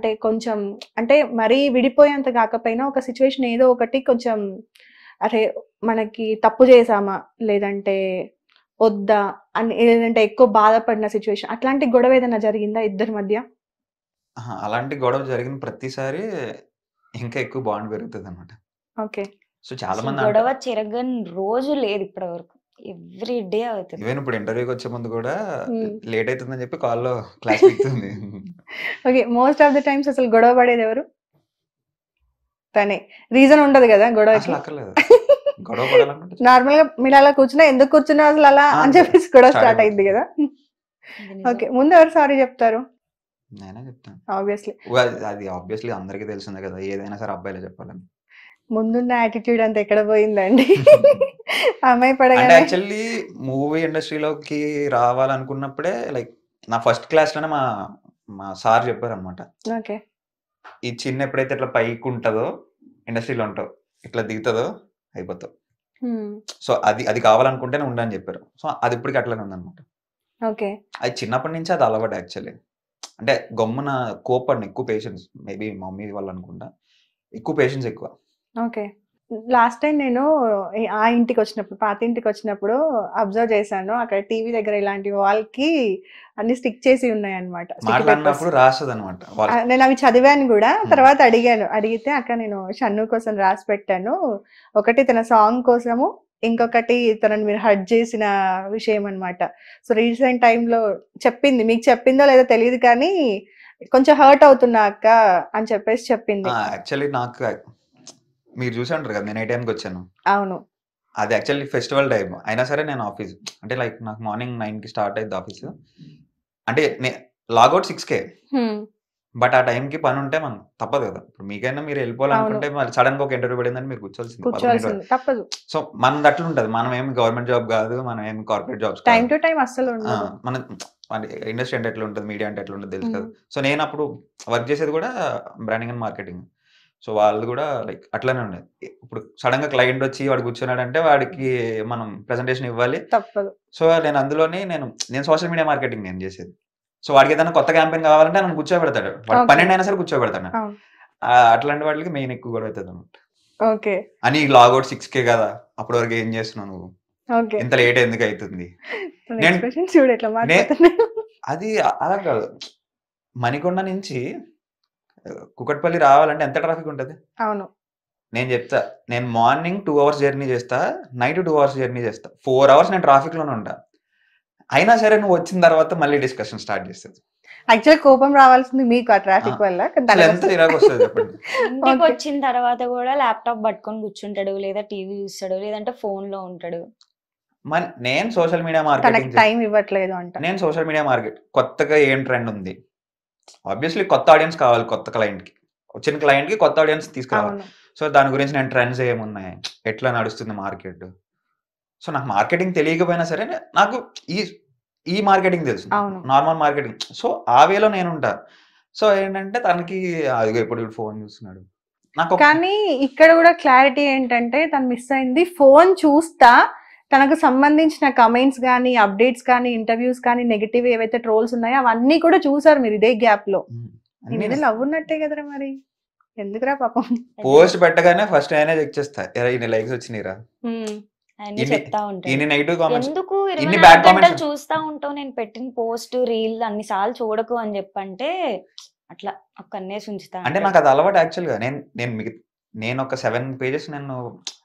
అంటే కొంచెం అంటే మరీ విడిపోయేంత కాకపోయినా ఒక సిచ్యువేషన్ ఏదో ఒకటి కొంచెం అరే మనకి తప్పు చేసామా లేదంటే వద్దా అని లేదంటే ఎక్కువ బాధపడిన సిచ్యువేషన్ అట్లాంటి గొడవ ఏదైనా జరిగిందా ఇద్దరి మధ్య? అలాంటి గొడవ జరిగిన ప్రతిసారి ఇంకా ఎక్కువ బాండ్ పెరుగుతదనమాట. ఓకే. సో చాలా అసలు మంది గొడవ చెరగని రోజు లేదు ఇప్పటి వరకు. ఎవ్రీ డే అవుతుంది. ఈవెన్ ఇప్పుడు ఇంటర్వ్యూకి వచ్చే ముందు కూడా హ్మ్. లేట్ అవుతుందని చెప్పి కాల్లో క్లాస్ పీకుతుంది. Okay. Most of the times అసలు గొడవ పడేది ఎవరు? తనే. రీజన్ ఉండదు కదా గొడవకి. అసలు అక్కర్లేదు. గొడవ పడాలనుకుంటే నార్మల్ గా మీరు అలా కూర్చున్నా ఎందుకు కూర్చున్నావు అసలు అలా అని అంతే. చెప్పేసి గొడవ Start స్టార్ట్ అయిపోతుంది. అయింది కదా. ఇది నిజం. ఓకే. ముందు ఎవరు సారీ చెప్తారు? నేనే చెప్తాను. ఆబ్వియస్లీ. అది ఆబ్వియస్లీ అందరికీ తెలిసిందే కదా, ఏదైనా సరే అబ్బాయిలే చెప్పాలని. ముందున్న యాటిట్యూడ్ అంతా ఎక్కడ పోయిందండి? అమ్మాయి అంటే పడగానే యాక్చువల్లీ మూవీ ఇండస్ట్రీలోకి రావాలనుకున్నప్పుడే లైక్ నా ఫస్ట్ క్లాస్లోనే మా మా సార్ చెప్పారనమాట, ఓకే. ఈ చిన్న ఎప్పుడైతే ఇట్లా పైకి ఉంటుందో ఇండస్ట్రీలో ఉంటావు, ఇట్లా దిగుతుందో అయిపోతావు. సో అది అది కావాలనుకుంటేనే ఉండని చెప్పారు. సో అది ఇప్పటికి అట్లనే ఉందన్నమాట. ఓకే. అది చిన్నప్పటి నుంచి అది అలవాటు యాక్చువల్లీ. అంటే గమ్మున కోపడిన, ఎక్కువ పేషెన్స్, మేబీ మమ్మీ వాళ్ళు అనుకుంటా, ఎక్కువ పేషెన్స్ ఎక్కువ. ఓకే. లాస్ట్ టైం నేను ఆ ఇంటికి వచ్చినప్పుడు పాత ఇంటికి వచ్చినప్పుడు అబ్జర్వ్ చేశాను, అక్కడ టీవీ దగ్గర ఇలాంటి వాల్కి అన్ని స్టిక్ చేసి ఉన్నాయి అనమాట. మాట్లాడినప్పుడు రాస్తుంది అనమాట వాళ్ళు. నేను అవి చదివాను కూడా. తర్వాత అడిగాను, అడిగితే అక్క నేను షన్ను కోసం రాసి పెట్టాను, ఒకటి తన సాంగ్ కోసము, ఇంకొకటి తనని మీరు హర్ట్ చేసిన విషయం అనమాట. సో రీసెంట్ టైంలో చెప్పింది, మీకు చెప్పిందో లేదో తెలియదు కానీ కొంచెం హర్ట్ అవుతున్నా అక్క అని చెప్పేసి చెప్పింది. యాక్చువల్లీ నాకు మీరు చూసి ఉంటారు కదా, నేను ఏ టైంకి వచ్చాను. అవును. అది యాక్చువల్లీ ఫెస్టివల్ టైం అయినా సరే నేను ఆఫీస్, అంటే లైక్ నాకు మార్నింగ్ 9కి స్టార్ట్ అయింది ఆఫీస్. అంటే లాగౌట్ 6కే, బట్ ఆ టైంకి పని ఉంటే మనం తప్పదు కదా. ఇప్పుడు మీకైనా మీరు వెళ్ళిపోవాలనుకుంటే మళ్ళీ సడన్ గా ఒక ఇంటర్వ్యూ పడిందని మీరు కూర్చోవాల్సింది. తప్పదు. సో మనది అట్లా ఉంటుంది. మనం ఏమి గవర్నమెంట్ జాబ్ కాదు, మనం ఏమి corporate jobs time to time అస్సలు ఉండదు. మన ఇండస్ట్రీ అంటే ఎట్లా ఉంటుంది, మీడియా అంటే ఎట్లా ఉంటుంది తెలుసు కదా. సో నేను అప్పుడు వర్క్ చేసేది కూడా బ్రాండింగ్ అండ్ మార్కెటింగ్. సో వాళ్ళు కూడా లైక్ అట్లానే ఉండేది. ఇప్పుడు సడన్ గా క్లయింట్ వచ్చి వాడు కూర్చున్నాడంటే వాడికి మనం ప్రెజెంటేషన్ ఇవ్వాలి, తప్పదు. సో నేను అందులోనే నేను సోషల్ మీడియా మార్కెటింగ్ నేను చేసేది. సో వాడికి ఏదైనా కొత్త క్యాంపెయిన్ కావాలంటే నన్ను కూర్చోబెడతాడు, వాడు 12 అయినా సరే కూర్చోబెడతాను. అట్లాంటి వాటికి మెయిన్ ఎక్కువ కూడా అవుతుంది అనమాట. ఓకే. అని లాగౌట్ 6కే కదా, అప్పటి వరకు ఏం చేస్తున్నావు నువ్వు, ఓకే. ఇంత లేట్ ఎందుకు అవుతుంది. చూడు ఎట్లా మాట్లాడుతున్నాడు. అది అలా కాదు, మణికొండ నుంచి కుకట్పల్లి రావాలంటే ఎంత ట్రాఫిక్ ఉంటుంది. అవును. నేను చెప్తా, నేను మార్నింగ్ 2 hours జర్నీ చేస్తా, నైట్ 2 hours జర్నీ చేస్తా, 4 hours నేను ట్రాఫిక్ లోనే ఉంటా. అయినా సరే నువ్వు వచ్చిన తర్వాత మళ్ళీ డిస్కషన్ స్టార్ట్ చేస్తుంది. యాక్చువల్ కోపం రావాల్సింది మీకు ఆ ట్రాఫిక్ వల్ల. ఎంత ఇలాగ వస్తుంది చెప్పండి. ఇంటికి వచ్చిన తర్వాత కూడా ల్యాప్టాప్ పట్టుకొని కూర్చుంటాడు, లేదా టీవీ చూస్తాడు, లేదంటే ఫోన్ లో ఉంటాడు. నేను సోషల్ మీడియా మార్కెటింగ్ టైం ఇవ్వట్లేదు అంట. నేను సోషల్ మీడియా మార్కెట్ కొత్తగా ఏం ట్రెండ్ ఉంది, ఆబ్వియస్లీ కొత్త ఆడియన్స్ కావాలి, కొత్త క్లయింట్ కి, వచ్చిన క్లయింట్ కి కొత్త ఆడియన్స్ తీసుకురావాలి. సో దాని గురించి నేను ట్రెండ్స్ ఏమున్నాయి, ఎట్లా నడుస్తుంది మార్కెట్. సో నాకు మార్కెటింగ్ తెలియకపోయినా సరే నాకు ఈ మార్కెటింగ్ తెలుసు, నార్మల్ మార్కెటింగ్. సో ఆ వేలో నేను ఉంటా. సో ఏంటంటే తనకి అదిగో ఇప్పుడు ఫోన్ చూస్తున్నాడు నాకు. కానీ ఇక్కడ కూడా క్లారిటీ ఏంటంటే తను మిస్ అయింది, ఫోన్ చూస్తా తనకు సంబంధించిన కమెంట్స్ కానీ అప్డేట్స్ కానీ ఇంటర్వ్యూస్ కానీ నెగటివ్ ఏవైతే ట్రోల్స్ ఉన్నాయో అవన్నీ కూడా చూసారు మీరు ఇదే గ్యాప్ లో. లవ్ ఉన్నట్టే కదరా మరి, ఎందుకురా పాపం. పోస్ట్ పెట్టగానే ఫస్ట్ నేనే చెక్ చేస్తా, ఇన్ని లైక్స్ వచ్చినాయిరా, చెప్తా ఉంటాను ఇన్ని నెగటివ్ కామెంట్స్, ఎందుకు ఇన్ని బ్యాడ్ కామెంట్స్ చూస్తా ఉంటావు, నేను పెట్టిన పోస్ట్ రీల్ అన్నిసార్లు చూడకు అని చెప్పంటే అట్లా కన్నేసి ఉంచుతా. అంటే నాకు అది అలవాటు యాక్చువల్ గా. నేను ఒక 7 pages నేను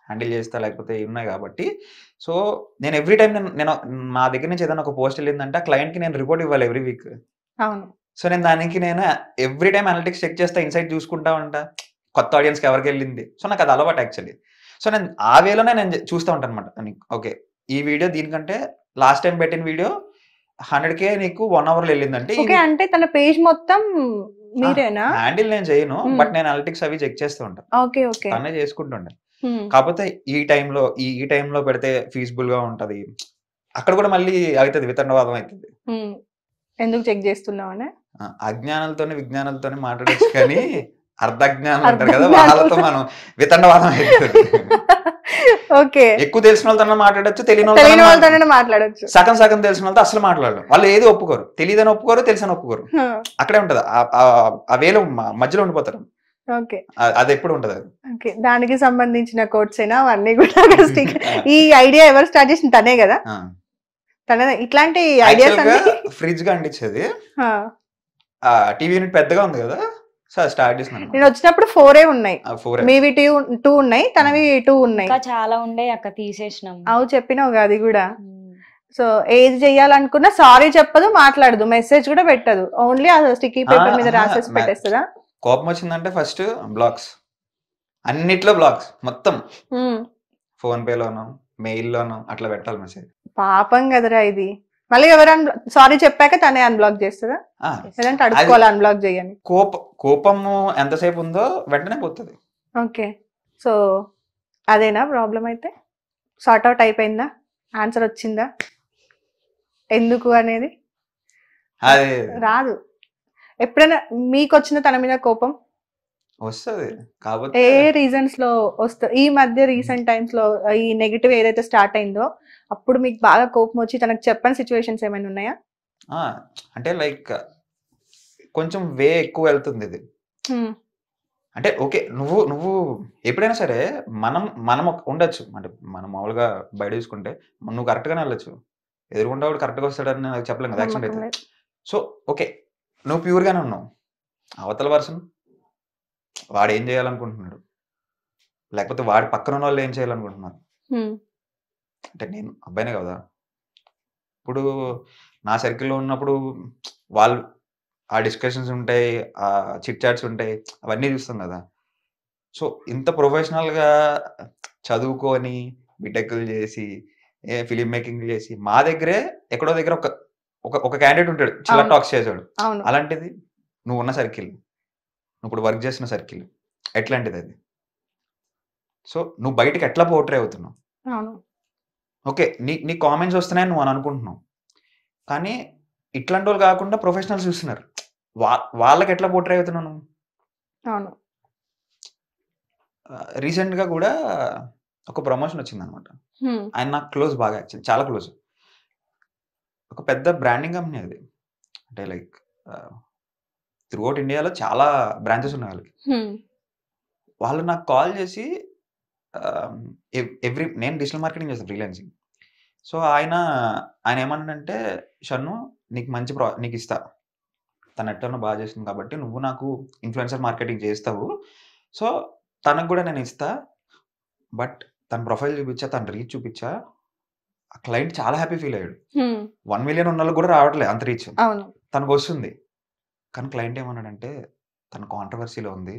హ్యాండిల్ చేస్తా, లేకపోతే ఉన్నాయి కాబట్టి. సో నేను ఎవ్రీ టైం నేను మా దగ్గర నుంచి ఏదైనా ఒక పోస్ట్ వెళ్ళిందంటే క్లయింట్ కి నేను రిపోర్ట్ ఇవ్వాలి ఎవ్రీ వీక్. అవును. సో నేను దానికి ఎవ్రీ టైం అనలిటిక్స్ చెక్ చేస్తా, ఇన్సైట్ చూసుకుంటా ఉంటా, కొత్త ఆడియన్స్కి ఎవరికి వెళ్ళింది. సో నాకు అది అలవాటు యాక్చువల్లీ. సో నేను ఆ వేలోనే నేను చూస్తూ ఉంటాను అనమాట. ఓకే ఈ వీడియో దీనికంటే లాస్ట్ టైం పెట్టిన వీడియో 100K నీకు 1 hour వెళ్ళిందంటే, అంటే తన పేజ్ మొత్తం మీరేనా హ్యాండిల్ నేను చేయను, బట్ నేను అనలిటిక్స్ అవి చెక్ చేస్తూ ఉంటాను. Okay okay. తనే చేసుకుంటుండే. కాకపోతే ఈ టైంలో పెడితే ఫీజిబుల్ గా ఉంటది, అక్కడ కూడా మళ్ళీ అవుతుంది, వితండవాదం అవుతుంది. ఎందుకు చెక్ చేస్తున్నావనే అజ్ఞానాలతోనే విజ్ఞానాలతోనే మాట్లాడచ్చు, కానీ అర్ధజ్ఞానం అంటారు కదా, వాళ్ళతో మనం వితండవాదం అవుతుంది. ఓకే. ఎక్కువ తెలిసిన వాళ్ళతో మాట్లాడచ్చు, తెలియని తెలియని వాళ్ళతో వాళ్ళతోనే మాట్లాడొచ్చు. సగం సగం తెలిసిన వాళ్ళతో అసలు మాట్లాడరు. వాళ్ళు ఏది ఒప్పుకోరు, తెలియదని ఒప్పుకోరు, తెలిసిన ఒప్పుకోరు. అక్కడే ఉంటది, ఆ వేలో మధ్యలో ఉండిపోతారు. ఓకే. అది ఎప్పుడు ఉంటది అది. ఓకే. దానికి సంబంధించిన కోట్స్ అయినా అవన్నీ కూడా ఈ ఐడియా ఎవరు స్టార్ట్ చేసిన తనే కదా? తనే. ఇట్లాంటి ఐడియాస్ అన్ని ఫ్రిడ్జ్ గా అంటించేది. టీవీ యూనిట్ పెద్దగా ఉంది కదా, సో స్టార్ట్ చేసిన. నేను వచ్చినప్పుడు 4 ఉన్నాయి, మీవి 2 ఉన్నాయి, తనవి 2 ఉన్నాయి. ఇంకా చాలా ఉండే అక్క, తీసేసినాం. అవు చెప్పినావు కదా అది కూడా. సో ఏది చెయ్యాలనుకున్నా సారీ చెప్పదు, మాట్లాడదు, మెసేజ్ కూడా పెట్టదు, ఓన్లీ ఆ స్టిక్కీ పేపర్ మీద రాసేసి పెట్టేస్తుందా? కోపం వచ్చిందంటే ఫస్ట్ బ్లాక్స్, అన్నిట్లో బ్లాక్స్ మొత్తం. ఫోన్ పేలోనో మెయిల్లోనో అట్లా పెట్టాలి మెసేజ్. పాపం కదరా ఇది. మళ్ళీ ఎవరైనా సారీ చెప్పాక తనే అన్బ్లాక్ చేస్తుందా? లేదంటే అడుక్కోవాలి అన్బ్లాక్ చేయని? కోపము ఎంతసేపు ఉందో వెంటనే పోతుంది. ఓకే. సో అదేనా ప్రాబ్లం? అయితే సార్ట్ అవుట్ అయిపోయిందా? ఆన్సర్ వచ్చిందా ఎందుకు అనేది? అది రాదు. ఎప్పుడైనా మీకు వచ్చిన తన మీద కోపం వస్తుంది, కాబట్టి ఏ రీజన్స్ లో వస్తుంది? ఈ మధ్య రీసెంట్ టైమ్స్ లో ఈ నెగిటివ్ ఏదైతే స్టార్ట్ అయిందో అప్పుడు మీకు బాగా కోపం వచ్చి తనకు చెప్పని సిచ్యువేషన్స్ ఏమైనా ఉన్నాయా? అంటే లైక్ కొంచెం వే ఎక్కువ వెళ్తుంది ఇది. అంటే ఓకే, నువ్వు ఎప్పుడైనా సరే మనం ఉండొచ్చు, అంటే మనం మామూలుగా బయట చూసుకుంటే నువ్వు కరెక్ట్ గానే వెళ్ళొచ్చు, ఎదురుకుండా వాడు కరెక్ట్ గా వస్తాడని నాకు చెప్పలేం కదా, యాక్సిడెంట్ అయితే. సో ఓకే, నువ్వు ప్యూర్ గానే ఉన్నావు, అవతల పర్సన్ వాడు ఏం చేయాలనుకుంటున్నాడు, లేకపోతే వాడి పక్కన ఉన్న వాళ్ళు ఏం చేయాలనుకుంటున్నారు. అంటే నేను అబ్బాయినే కదా, ఇప్పుడు నా సర్కిల్లో ఉన్నప్పుడు వాళ్ళు ఆ డిస్కషన్స్ ఉంటాయి, ఆ చిట్ చాట్స్ ఉంటాయి, అవన్నీ చూస్తాం కదా. సో ఇంత ప్రొఫెషనల్గా చదువుకొని బిటెక్లు చేసి ఫిలిం మేకింగ్ చేసి మా దగ్గరే ఎక్కడో దగ్గర ఒక క్యాండిడేట్ ఉంటాడు, చిల్ల టాక్స్ చేసాడు. అలాంటిది నువ్వు ఉన్న సర్కిల్, నువ్వు ఇప్పుడు వర్క్ చేసిన సర్కిల్ ఎట్లాంటిది అది? సో నువ్వు బయటకి ఎట్లా పోర్ట్రే అవుతున్నావు? ఓకే, నీ కామెంట్స్ వస్తున్నాయని నువ్వు అని అనుకుంటున్నావు, కానీ ఇట్లాంటి వాళ్ళు కాకుండా ప్రొఫెషనల్స్ చూస్తున్నారు, వాళ్ళకి ఎట్లా పోర్ట్రే అవుతున్నావు నువ్వు? రీసెంట్గా కూడా ఒక ప్రమోషన్ వచ్చింది అనమాట. ఆయన నాకు క్లోజ్, బాగా యాక్చువల్లీ చాలా క్లోజ్. ఒక పెద్ద బ్రాండింగ్ కంపెనీ అది, అంటే లైక్ త్రూఅవుట్ ఇండియాలో చాలా బ్రాంచెస్ ఉన్నాయి వాళ్ళకి. వాళ్ళు నాకు కాల్ చేసి నేను డిజిటల్ మార్కెటింగ్ చేస్తాను, ఫ్రీలాన్సింగ్. సో ఆయన ఏమన్నాడంటే, షన్ను నీకు మంచి నీకు ఇస్తా, తను ఎట్లనో బాగా చేస్తుంది కాబట్టి నువ్వు నాకు ఇన్ఫ్లుయెన్సర్ మార్కెటింగ్ చేస్తావు, సో తనకు కూడా నేను ఇస్తా, బట్ తన ప్రొఫైల్ చూపించా, తన రీచ్ చూపించా, ఆ క్లయింట్ చాలా హ్యాపీ ఫీల్ అయ్యాడు. 1 మిలియన్ ఉన్న వాళ్ళకి కూడా రావట్లేదు అంత రీచ్, తనకు వస్తుంది. కానీ క్లయింట్ ఏమన్నాడంటే, తన కాంట్రవర్సీలో ఉంది,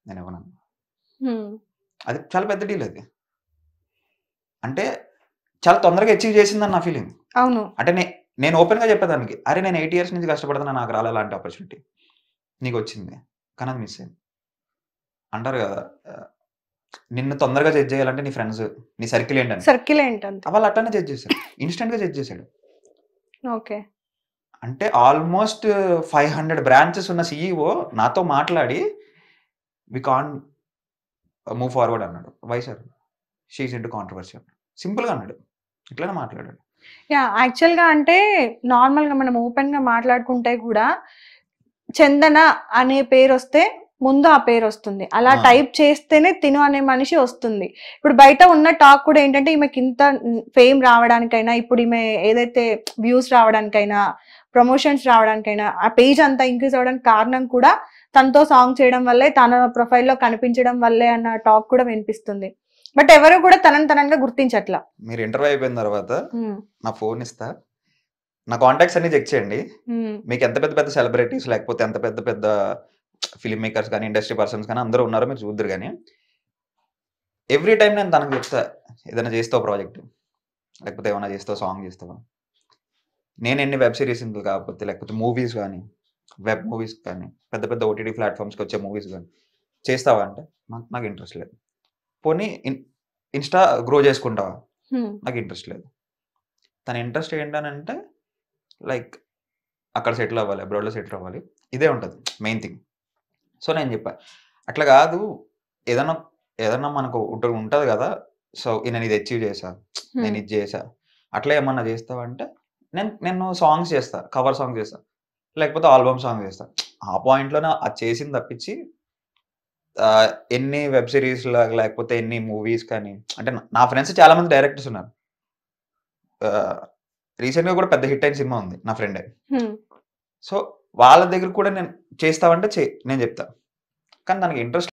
నేను ఏమన్నాను. అది చాలా పెద్ద డీల్ అది, అంటే చాలా తొందరగా అచీవ్ చేసిందని నా ఫీలింగ్. అవును, అంటే నేను ఓపెన్ గా చెప్పేదానికి, అరే నేను 8 years నుంచి కష్టపడుతున్నా, నాకు రాలే అలాంటి ఆపర్చునిటీ, నీకు వచ్చింది కానీ అది మిస్ అయింది అంటారు కదా. నిన్ను తొందరగా జడ్జ్ చేయాలంటే నీ ఫ్రెండ్స్, నీ సర్కిల్ ఏంటంటే వాళ్ళు అట్లనే జడ్జ్ చేశాడు, ఇన్స్టెంట్ గా జడ్జ్ చేశాడు. ఓకే, అంటే ఆల్మోస్ట్ 500 బ్రాంచెస్ ఉన్న CEO నాతో మాట్లాడి వి కాన్ మూవ్ ఫార్వర్డ్ అన్నాడు. Why sir? She's into controversy అన్నాడు, సింపుల్ గా అన్నాడు, ఇట్లానే మాట్లాడాడు. యాక్చువల్ గా అంటే నార్మల్ గా మనం ఓపెన్ గా మాట్లాడుకుంటే కూడా చందన అనే పేరు వస్తే ముందు ఆ పేరు వస్తుంది, అలా టైప్ చేస్తేనే తిను అనే మనిషి వస్తుంది. ఇప్పుడు బయట ఉన్న టాక్ కూడా ఏంటంటే, ఈమెకి ఇంత ఫేమ్ రావడానికైనా, ఇప్పుడు ఈమె ఏదైతే వ్యూస్ రావడానికైనా, ప్రమోషన్స్ రావడానికైనా, ఆ పేజ్ అంతా ఇంక్రీజ్ అవ్వడానికి కారణం కూడా తనతో సాంగ్ చేయడం వల్లే, తన ప్రొఫైల్లో కనిపించడం వల్లే అన్న టాక్ కూడా వినిపిస్తుంది. బట్ ఎవరు కూడా తనంగా గుర్తించట్లా. మీరు ఇంటర్వ్యూ అయిపోయిన తర్వాత నా ఫోన్ ఇస్తా, నా కాంటాక్ట్స్ అన్ని చెక్ చేయండి, మీకు ఎంత పెద్ద పెద్ద సెలబ్రిటీస్ లేకపోతే ఎంత పెద్ద పెద్ద ఫిల్మ్ మేకర్స్ కానీ, ఇండస్ట్రీ పర్సన్స్ కానీ అందరూ ఉన్నారో మీరు చూద్దరు. కానీ ఎవ్రీ టైం నేను తనకు చెప్తా, ఏదైనా చేస్తావు ప్రాజెక్ట్, లేకపోతే ఏమైనా చేస్తావు, సాంగ్ చేస్తావా, నేను ఎన్ని వెబ్ సిరీస్ కాకపోతే, లేకపోతే మూవీస్ కానీ, వెబ్ మూవీస్ కానీ, పెద్ద పెద్ద OTT ప్లాట్ఫామ్స్కి వచ్చే మూవీస్ కానీ చేస్తావా అంటే నాకు ఇంట్రెస్ట్ లేదు. పోనీ ఇన్స్టా గ్రో చేసుకుంటావా, నాకు ఇంట్రెస్ట్ లేదు. తన ఇంట్రెస్ట్ ఏంటనంటే లైక్ అక్కడ సెటిల్ అవ్వాలి, అబ్రాడ్లో సెటిల్ అవ్వాలి, ఇదే ఉంటుంది మెయిన్ థింగ్. సో నేను చెప్పా, అట్లా కాదు, ఏదన్నా మనకు ఉంటుంది కదా సో నేను ఇది అచీవ్ చేశా, నేను ఇది చేశా, అట్లా ఏమన్నా చేస్తావంటే నేను సాంగ్స్ చేస్తా, కవర్ సాంగ్ చేస్తా, లేకపోతే ఆల్బమ్ సాంగ్ చేస్తా. ఆ పాయింట్లోనే అది చేసింది తప్పించి ఎన్ని వెబ్ సిరీస్ లేకపోతే ఎన్ని మూవీస్ కానీ, అంటే నా ఫ్రెండ్స్ చాలా మంది డైరెక్టర్స్ ఉన్నారు. రీసెంట్గా కూడా పెద్ద హిట్ అయిన సినిమా ఉంది నా ఫ్రెండే. సో వాళ్ళ దగ్గర కూడా నేను చేస్తావంటే నేను చెప్తా, కానీ దానికి ఇంట్రెస్ట్